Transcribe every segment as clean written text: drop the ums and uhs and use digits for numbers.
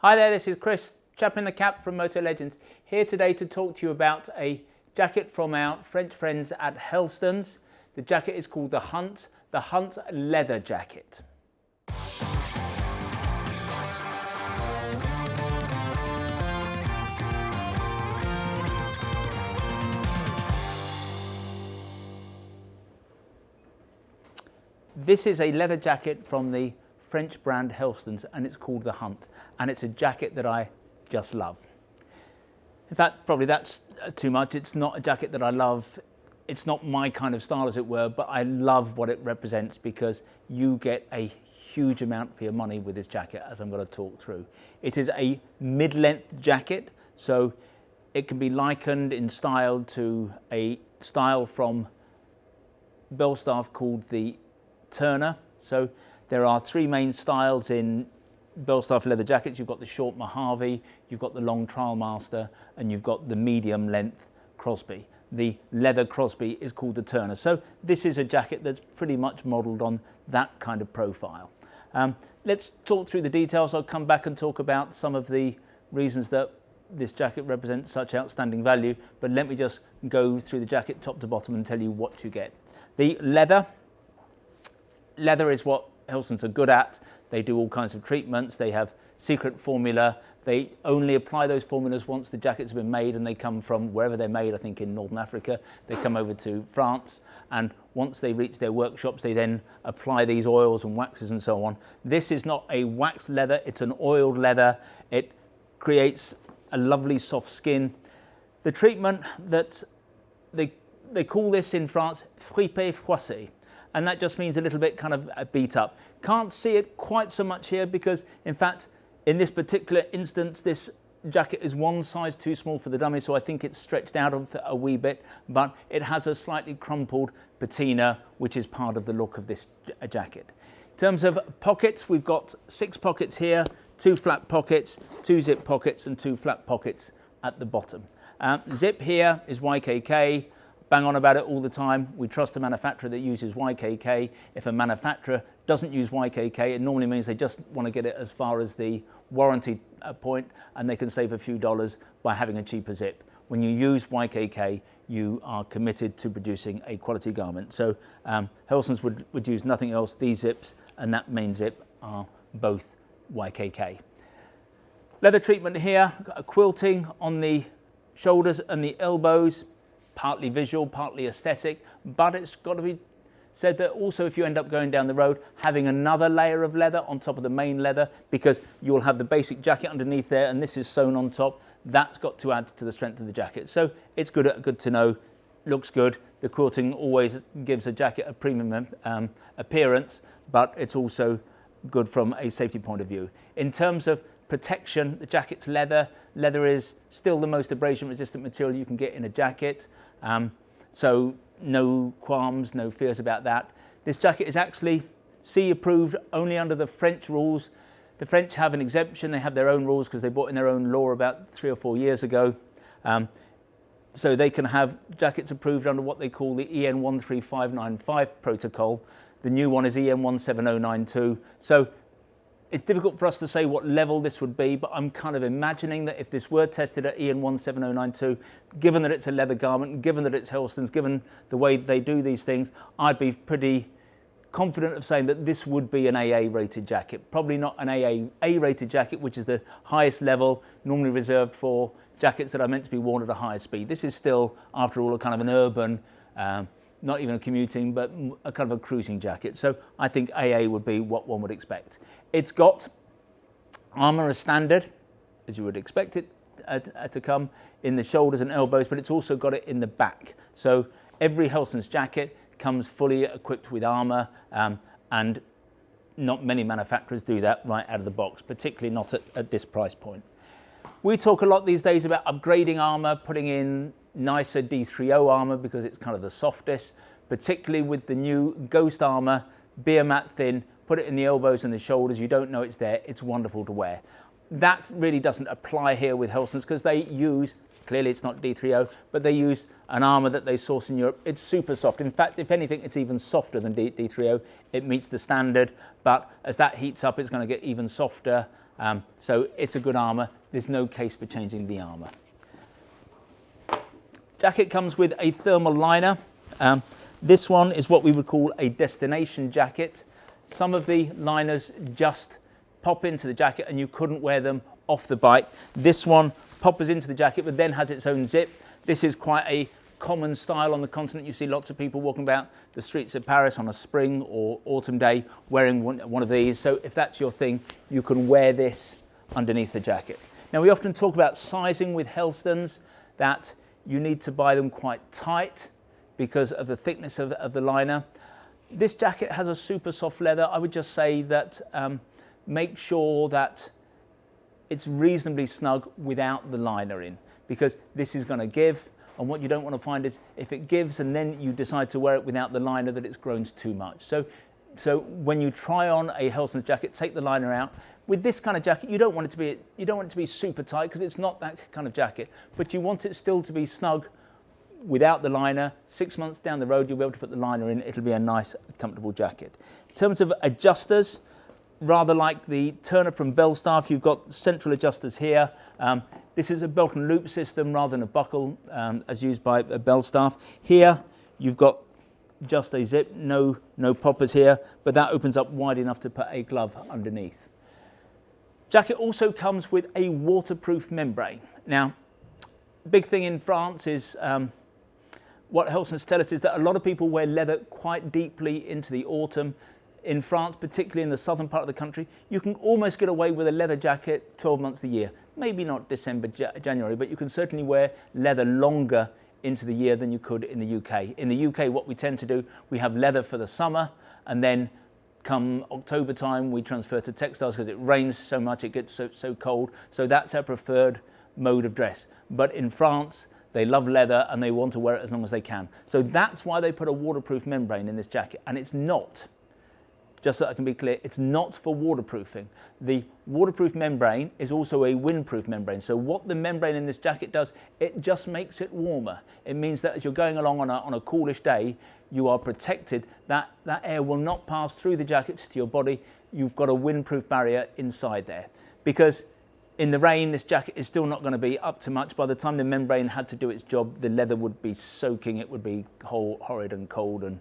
Hi there, this is Chris, chap in the cap from Motolegends, here today to talk to you about a jacket from our French friends at Helstons. The jacket is called the Hunt leather jacket. This is a leather jacket from the French brand Helstons, and it's called the Hunt, and it's a jacket that I just love. In fact, probably that's too much. It's not a jacket that I love. It's not my kind of style, as it were, but I love what it represents because you get a huge amount for your money with this jacket, as I'm going to talk through. It is a mid-length jacket, so it can be likened in style to a style from Belstaff called the Turner. So there are three main styles in Belstaff leather jackets. You've got the short Mojave, you've got the long Trial Master, and you've got the medium length Crosby. The leather Crosby is called the Turner. So this is a jacket that's pretty much modelled on that kind of profile. Let's talk through the details. I'll come back and talk about some of the reasons that this jacket represents such outstanding value, but let me just go through the jacket top to bottom and tell you what you get. The leather is what Helstons are good at. They do all kinds of treatments. They have secret formula. They only apply those formulas once the jackets have been made, and they come from wherever they're made. I think in Northern Africa, they come over to France, and once they reach their workshops, they then apply these oils and waxes and so on. This is not a waxed leather, it's an oiled leather. It creates a lovely soft skin. The treatment that they call this in France, fripé froissé. And that just means a little bit kind of beat up. Can't see it quite so much here because, in fact, in this particular instance, this jacket is one size too small for the dummy, so I think it's stretched out a wee bit, but it has a slightly crumpled patina, which is part of the look of this jacket. In terms of pockets, we've got 6 pockets here, 2 flat pockets, 2 zip pockets, and 2 flat pockets at the bottom. Zip here is YKK. Bang on about it all the time. We trust a manufacturer that uses YKK. If a manufacturer doesn't use YKK, it normally means they just want to get it as far as the warranty point, and they can save a few dollars by having a cheaper zip. When you use YKK, you are committed to producing a quality garment. So Helstons would use nothing else. These zips and that main zip are both YKK. Leather treatment here, a quilting on the shoulders and the elbows. Partly visual, partly aesthetic, but it's got to be said that also if you end up going down the road, having another layer of leather on top of the main leather, because you'll have the basic jacket underneath there and this is sewn on top, that's got to add to the strength of the jacket. So it's good to know, looks good. The quilting always gives a jacket a premium appearance, but it's also good from a safety point of view. In terms of protection, the jacket's leather. Leather is still the most abrasion resistant material you can get in a jacket. So no qualms, no fears about that. This jacket is actually CE approved only under the French rules. The French have an exemption. They have their own rules because they brought in their own law about 3 or 4 years ago. So they can have jackets approved under what they call the EN 13595 protocol. The new one is EN 17092. So it's difficult for us to say what level this would be, but I'm kind of imagining that if this were tested at EN 17092, given that it's a leather garment, given that it's Helstons, given the way they do these things, I'd be pretty confident of saying that this would be an AA rated jacket. Probably not an A rated jacket, which is the highest level, normally reserved for jackets that are meant to be worn at a higher speed. This is still, after all, a kind of an urban, not even a commuting, but a kind of a cruising jacket. So I think AA would be what one would expect. It's got armour as standard, as you would expect it to come, in the shoulders and elbows, but it's also got it in the back. So every Helstons jacket comes fully equipped with armour, and not many manufacturers do that right out of the box, particularly not at this price point. We talk a lot these days about upgrading armour, putting in nicer D3O armour because it's kind of the softest, particularly with the new Ghost armour, beer mat thin, put it in the elbows and the shoulders, you don't know it's there, it's wonderful to wear. That really doesn't apply here with Helstons because they use, clearly it's not D3O, but they use an armour that they source in Europe. It's super soft. In fact, if anything, it's even softer than D3O. It meets the standard, but as that heats up, it's going to get even softer. So it's a good armour. There's no case for changing the armour. Jacket comes with a thermal liner. This one is what we would call a destination jacket. Some of the liners just pop into the jacket and you couldn't wear them off the bike. This one poppers into the jacket but then has its own zip. This is quite a common style on the continent. You see lots of people walking about the streets of Paris on a spring or autumn day wearing one of these. So if that's your thing, you can wear this underneath the jacket. Now we often talk about sizing with Helstons, that you need to buy them quite tight because of the thickness of the liner. This jacket has a super soft leather. I would just say that make sure that it's reasonably snug without the liner in, because this is going to give, and what you don't want to find is if it gives and then you decide to wear it without the liner, that it's grown too much. So when you try on a Helstons jacket, take the liner out. With this kind of jacket, you don't want it to be super tight because it's not that kind of jacket, but you want it still to be snug without the liner. 6 months down the road, you'll be able to put the liner in. It'll be a nice, comfortable jacket. In terms of adjusters, rather like the Turner from Belstaff, you've got central adjusters here. This is a belt and loop system rather than a buckle as used by Belstaff. Here, you've got just a zip, no poppers here, but that opens up wide enough to put a glove underneath. Jacket also comes with a waterproof membrane. Now, big thing in France is what Helstons tell us is that a lot of people wear leather quite deeply into the autumn. In France, particularly in the southern part of the country, you can almost get away with a leather jacket 12 months a year. Maybe not December, January, but you can certainly wear leather longer into the year than you could in the UK. In the UK, what we tend to do, we have leather for the summer, and then come October time, we transfer to textiles because it rains so much, it gets so cold. So that's our preferred mode of dress. But in France, they love leather and they want to wear it as long as they can. So that's why they put a waterproof membrane in this jacket. And it's not, just so that I can be clear, it's not for waterproofing. The waterproof membrane is also a windproof membrane. So what the membrane in this jacket does, it just makes it warmer. It means that as you're going along on a coolish day, you are protected. That air will not pass through the jacket to your body. You've got a windproof barrier inside there. Because in the rain, this jacket is still not going to be up to much. By the time the membrane had to do its job, the leather would be soaking. It would be horrid and cold and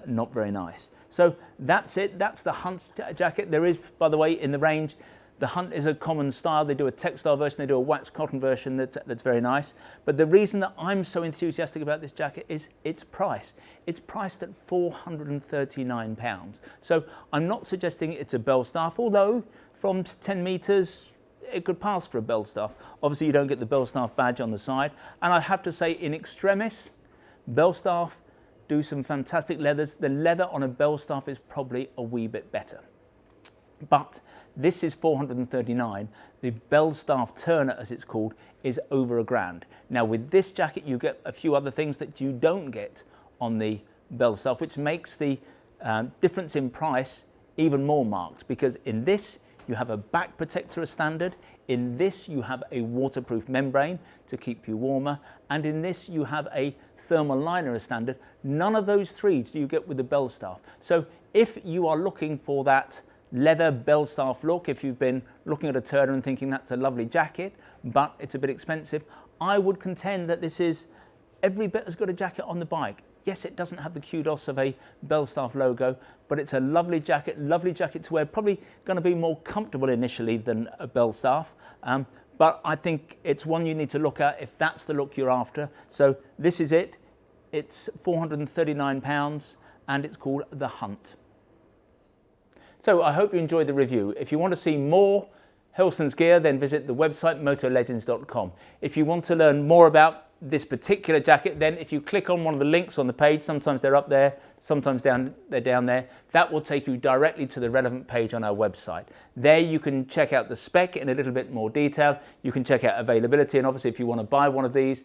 not very nice. So that's it. That's the Hunt jacket. There is, by the way, in the range, the Hunt is a common style. They do a textile version. They do a waxed cotton version that's very nice. But the reason that I'm so enthusiastic about this jacket is its price. It's priced at £439. So I'm not suggesting it's a Belstaff, although from 10 metres, it could pass for a Belstaff. Obviously, you don't get the Belstaff badge on the side. And I have to say, in extremis, Belstaff do some fantastic leathers. The leather on a Belstaff is probably a wee bit better. But this is $439. The Belstaff Turner, as it's called, is over £1,000. Now, with this jacket, you get a few other things that you don't get on the Belstaff, which makes the difference in price even more marked. Because in this, you have a back protector as standard. In this, you have a waterproof membrane to keep you warmer. And in this, you have a thermal liner as standard. None of those three do you get with the Belstaff. So if you are looking for that leather Belstaff look, if you've been looking at a Turner and thinking that's a lovely jacket, but it's a bit expensive, I would contend that this is every bit as good a jacket on the bike. Yes, it doesn't have the kudos of a Belstaff logo, but it's a lovely jacket to wear. Probably going to be more comfortable initially than a Belstaff, but I think it's one you need to look at if that's the look you're after. So this is it. It's £439 and it's called the Hunt. So I hope you enjoyed the review. If you want to see more Helstons gear, then visit the website motolegends.com. If you want to learn more about this particular jacket, then if you click on one of the links on the page, sometimes they're up there, sometimes they're down there, that will take you directly to the relevant page on our website. There you can check out the spec in a little bit more detail. You can check out availability, and obviously if you want to buy one of these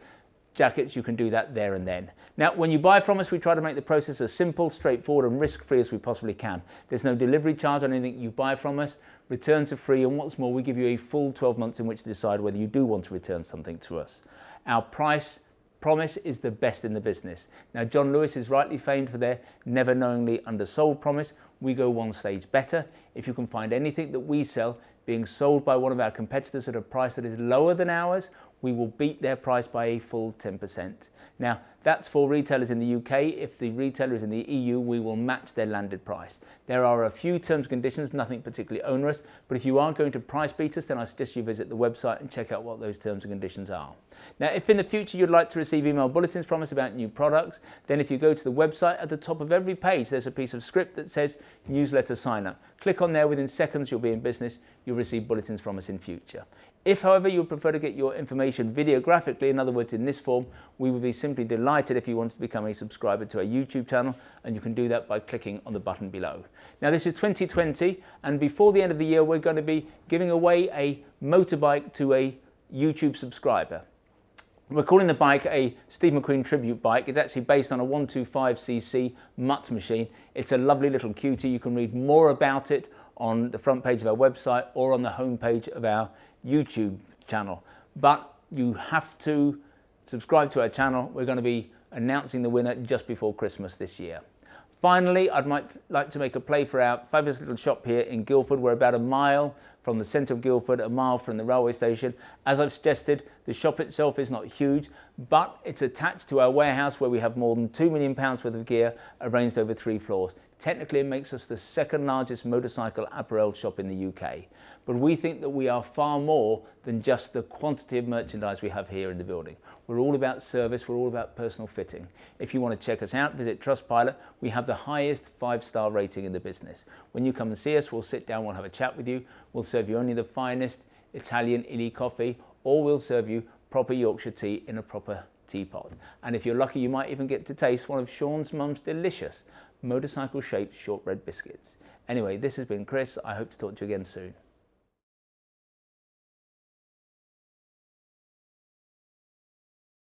jackets, you can do that there and then. Now, when you buy from us, we try to make the process as simple, straightforward and risk-free as we possibly can. There's no delivery charge on anything you buy from us. Returns are free, and what's more, we give you a full 12 months in which to decide whether you do want to return something to us. Our price promise is the best in the business. Now, John Lewis is rightly famed for their never knowingly undersold promise. We go one stage better. If you can find anything that we sell being sold by one of our competitors at a price that is lower than ours, we will beat their price by a full 10%. Now, that's for retailers in the UK. If the retailer is in the EU, we will match their landed price. There are a few terms and conditions, nothing particularly onerous, but if you are going to price beat us, then I suggest you visit the website and check out what those terms and conditions are. Now, if in the future you'd like to receive email bulletins from us about new products, then if you go to the website, at the top of every page, there's a piece of script that says newsletter sign up. Click on there, within seconds you'll be in business, you'll receive bulletins from us in future. If, however, you would prefer to get your information videographically, in other words, in this form, we would be simply delighted if you wanted to become a subscriber to our YouTube channel, and you can do that by clicking on the button below. Now, this is 2020, and before the end of the year, we're going to be giving away a motorbike to a YouTube subscriber. We're calling the bike a Steve McQueen tribute bike. It's actually based on a 125cc Mutt machine. It's a lovely little cutie. You can read more about it on the front page of our website or on the home page of our YouTube channel. But you have to subscribe to our channel. We're going to be announcing the winner just before Christmas this year. Finally, I'd like to make a play for our fabulous little shop here in Guildford. We're about a mile from the centre of Guildford, a mile from the railway station. As I've suggested, the shop itself is not huge, but it's attached to our warehouse where we have more than £2 million worth of gear arranged over 3 floors. Technically, it makes us the second largest motorcycle apparel shop in the UK. But we think that we are far more than just the quantity of merchandise we have here in the building. We're all about service, we're all about personal fitting. If you want to check us out, visit Trustpilot. We have the highest 5-star rating in the business. When you come and see us, we'll sit down, we'll have a chat with you. We'll serve you only the finest Italian illy coffee, or we'll serve you proper Yorkshire tea in a proper teapot. And if you're lucky, you might even get to taste one of Sean's mum's delicious motorcycle-shaped shortbread biscuits. Anyway, this has been Chris. I hope to talk to you again soon.